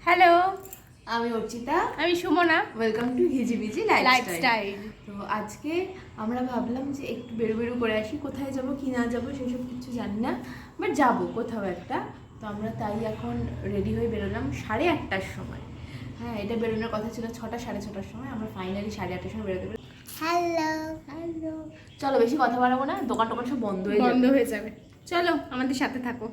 Hello, আমি অর্চিতা, আমি Sumana. Welcome to Hijibiji lifestyle. তো আজকে আমরা ভাবলাম যে একটু বেরো করে আসি, কোথায় যাব কি না যাব সেসব কিছু জানি না, বাট যাবো কোথাও একটা। তো আমরা তাই এখন রেডি হয়ে বেরোলাম 8:30টার সময়। হ্যাঁ, এটা বেরোনোর কথা ছিল 6টা 6:30টার সময়, আমরা ফাইনালি 8:30টার সময় বেরোতে পেরেছি। হ্যালো, চলো বেশি কথা বাড়াবো না, দোকান টোকান সব বন্ধ হয়ে যাবে। চলো আমাদের সাথে থাকো।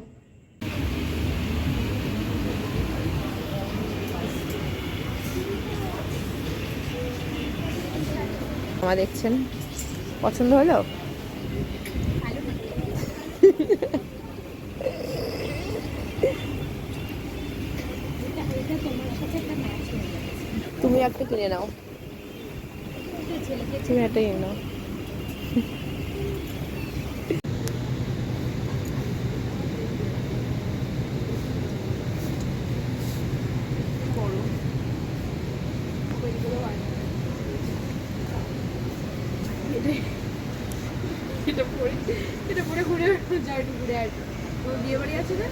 আমার দেখছেন পছন্দ হলো? তুমি একটা কিনে নাও, তুমি একটা কিনে নাও। এটা পরে ঘুরে যাও, একটু ঘুরে আসবে। তো বিয়ে বাড়ি আছে না,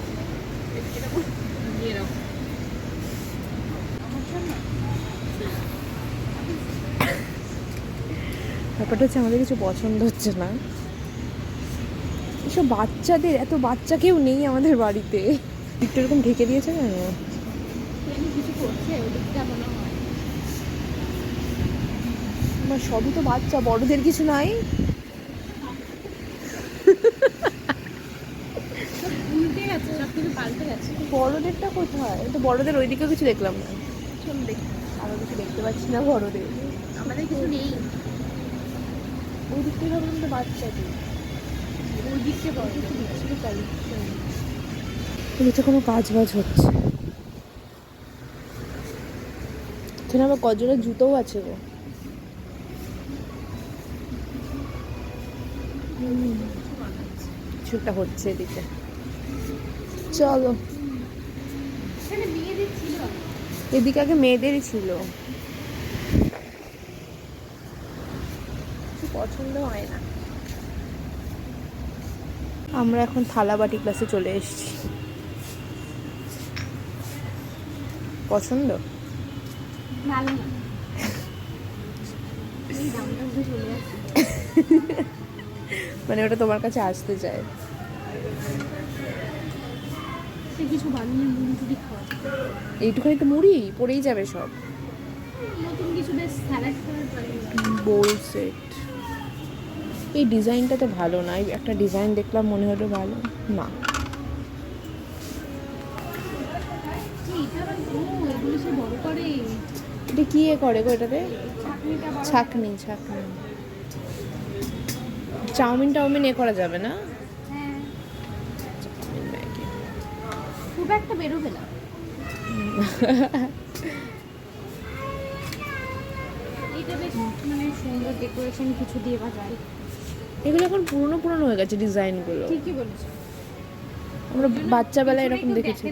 এটা নিয়ে নাও আমার জন্য। ব্যাপারটা হচ্ছে আমাদের কিছু পছন্দ হচ্ছে না। এসব বাচ্চাদের, এত বাচ্চা কেউ নেই আমাদের বাড়িতে। একটু এরকম ঢেকে দিয়েছে কেন? কিছু করছে ওদিকটা মনে হয়। আমার সবই তো বাচ্চা, বড়দের কিছু নাই। উল্টে গেছে, সব কিছু পাল্টে গেছে। বড়দেরটা কোথায়? তো বড়দের ওইদিকেও কিছু দেখলাম না। চলো দেখি। আরো কিছু দেখতে পাচ্ছি না বড়দের। আমাদের কিছু নেই, ওই দিক থেকে ভাবলাম তো বাচ্চাদের। ওই দিকটা বড় এদিকে কোনো কাজ বাজ হচ্ছে। এখানে আবার কজনের জুতোও আছে গো। কিছু একটা হচ্ছে এদিকে। চলো, এখানে মেয়েদের ছিল। এদিকে আগে মেয়েদেরই ছিল, কিছু পছন্দ হয় না। আমরা এখন থালাবাটি ক্লাসে চলে এসেছি। পছন্দ? ভালো না, এই দামটা চলে আসে। মানে ওটা তোমার কাছে আসতে চায়। কিছু বানিয়ে মুড়ি টুড়ি খাওয়া, এইটুখানি তো মুড়ি পড়েই যাবে সব। নতুন কিছু বেশ স্যালাড বোল সেট। এই ডিজাইনটা তো ভালো না, একটা ডিজাইন দেখলাম মনে হলো ভালো না। বড় করে এটা কি এ করে গো এটাতে? ছাকনিটা ছাকনি। চাউমিন টাউমিন এ করা যাবে না? হ্যাঁ, চাউমিন ম্যাগি খুব একটা বেরোবে না। এটা বেশ মানে সুন্দর ডেকোরেশন কিছু দিয়ে যায়। এগুলো এখন পুরনো পুরনো হয়ে গেছে ডিজাইনগুলো। ঠিকই বলেছো, আমরা বাচ্চাবেলায় এরকম দেখেছি।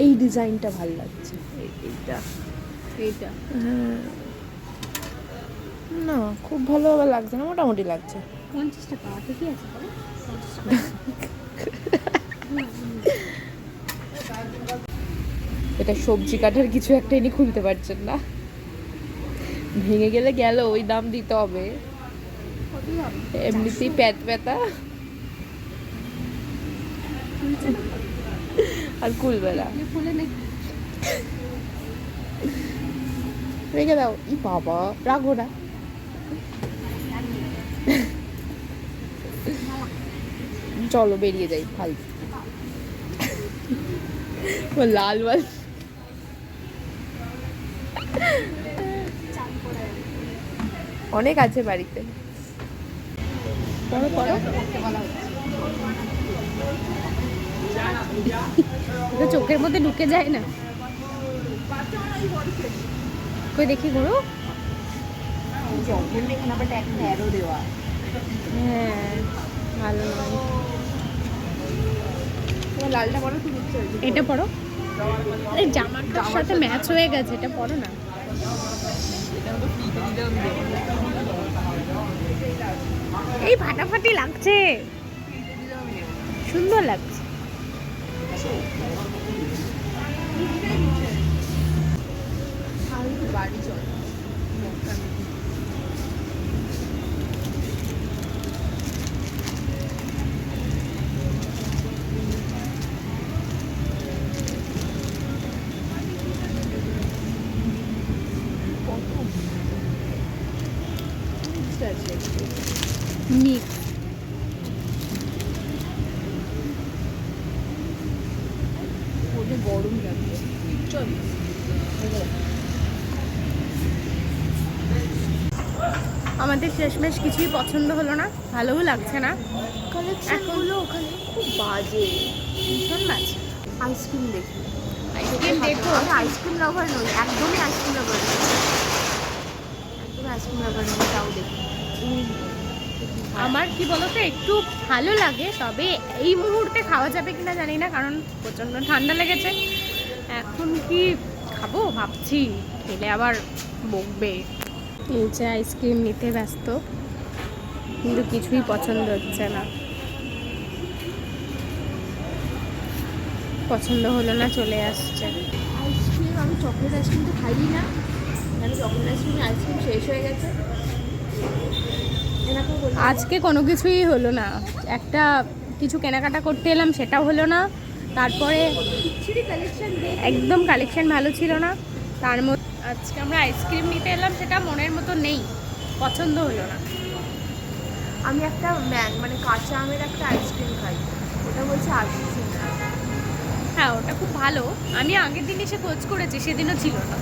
এই ডিজাইনটা ভালো লাগছে, এইটা এইটা হ্যাঁ। না খুব ভালো আবার লাগছে না, মোটামুটি লাগছে। 50 টাকা ঠিকই আছে। এটা সবজি কাটার কিছু একটা এনে খুলতে পারছেন না, ভেঙে গেলে গেল, ওই দাম দিতে হবে। এমনিতেই প্যাত প্যাতা আর কুলবেলা রেখে দাও। ই বাবা, রাখো না। চলো বেরিয়ে যাই, ফালতু লাল লাল। অনেক আছে বাড়িতে। পড়ো পড়ো। এটা চোখের মধ্যে ঢুকে যায় না, কই দেখি গরু। হ্যাঁ ভালো নয়। লালটা পড়ো, এটা পড়ো। আরে জামাটার সাথে ম্যাচ হয়ে গেছে, এটা পড়ো না। এই ফাটাফাটি লাগছে, সুন্দর লাগছে। বাড়ি চল। মিক্স গরম লাগছে। চল আমাদের শেষমেশ কিছুই পছন্দ হলো না, ভালোও লাগছে না। কালেকশনগুলো ওখানে খুব বাজে, ভীষণ বাজে। আইসক্রিম দেখি, আইসক্রিম দেখো। আমি আইসক্রিম লাভার নই, একদমই আইসক্রিম লাভার নই, একদমই আইসক্রিম লাভার নই, তাও দেখি। আমার কি বলতো একটু ভালো লাগে, তবে এই মুহূর্তে খাওয়া যাবে কিনা জানি না, কারণ প্রচণ্ড ঠান্ডা লেগেছে। এখন কি খাবো ভাবছি, খেলে আবার বকবে। নিচে আইসক্রিম নিতে ব্যস্ত, কিন্তু কিছুই পছন্দ হচ্ছে না। পছন্দ হলো না, চলে আসছে। আইসক্রিম, আমি চকলেট আইসক্রিম তো খাই না, কেন চকলেট আইসক্রিম শেষ হয়ে গেছে। আজকে কোনো কিছুই হলো না, একটা কিছু কেনাকাটা করতে এলাম সেটাও হলো না। তারপরে একদম কালেকশন ভালো ছিল না। তার মধ্যে আজকে আমরা আইসক্রিম নিতে এলাম, সেটা মনের মতো নেই, পছন্দ হলো না। আমি একটা মানে কাঁচা আমের একটা আইসক্রিম খাই, ওটা বলছে 80 টাকা। হ্যাঁ, ওটা খুব ভালো। আমি আগের দিন এসে খোঁজ করেছি, সেদিনও ছিল না।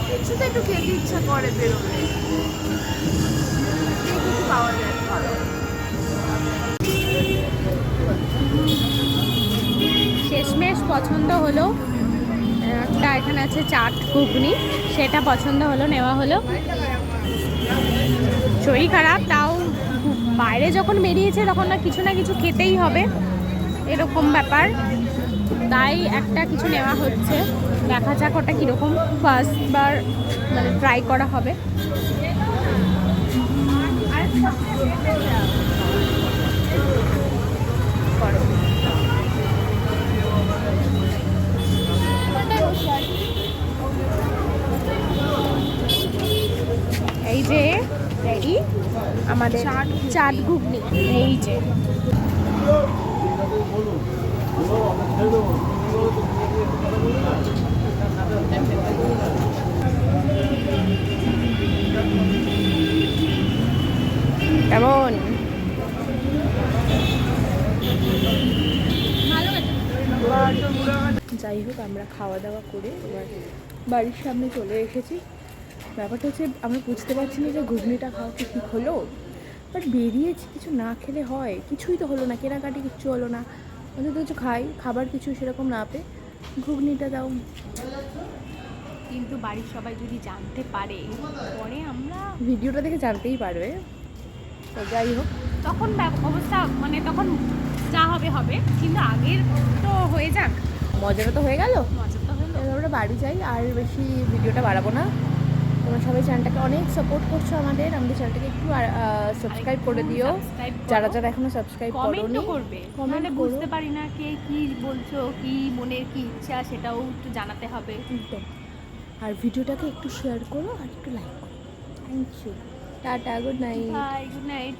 কিছু তো একটু খেতে ইচ্ছা করে বেরোলে, কিছু পাওয়া যায় ভালো। শেষমেশ পছন্দ হলো একটা, এখানে আছে চাট ঘুগনি, সেটা পছন্দ হলো, নেওয়া হলো। শরীর খারাপ, তাও বাইরে যখন বেরিয়েছে তখন না কিছু খেতেই হবে, এরকম ব্যাপার। তাই একটা কিছু নেওয়া হচ্ছে, দেখা যাক ওটা কীরকম, ফার্স্টবার মানে ট্রাই করা হবে। এই যে রেডি আমাদের চাট ঘুগনি, এই যে কেমন, যাই হোক আমরা খাওয়া দাওয়া করে এবার বাড়ির সামনে চলে এসেছি। ব্যাপারটা হচ্ছে আমরা বুঝতে পারছি না যে ঘুগনিটা খাওয়া কি ঠিক হলো, বাট বেরিয়েছি, কিছু না খেলে হয়, কিছুই তো হলো না, কেনাকাটি কিচ্ছু হলো না। অন্তত কিছু খাই, খাবার কিছু সেরকম না পেয়ে ঘুগনিটা দাও। কিন্তু বাড়ির সবাই যদি জানতে পারে, পরে আমরা ভিডিওটা দেখে জানতেই পারবে। তো যাই হোক, তখন অবস্থা মানে তখন যা হবে হবে, কিন্তু আগের তো হয়ে যাক, মজাটা তো হয়ে গেল, মজা তো হলো। এবার আমরা বাড়ি যাই, আর বেশি ভিডিওটা বাড়াবো না। তোমরা সবাই চ্যানেলটাকে অনেক সাপোর্ট করছো, আমাদের চ্যানেলটাকে একটু সাবস্ক্রাইব করে দিও, যারা এখনো সাবস্ক্রাইব করোনি। কমেন্টে বুঝতে পারি না কে কি বলছো, কি মনের কি ইচ্ছা, সেটাও একটু জানাতে হবে। একদম। আর ভিডিওটাকে একটু শেয়ার করো আর একটু লাইক করো। Thank you, tata, good night. Bye, good night.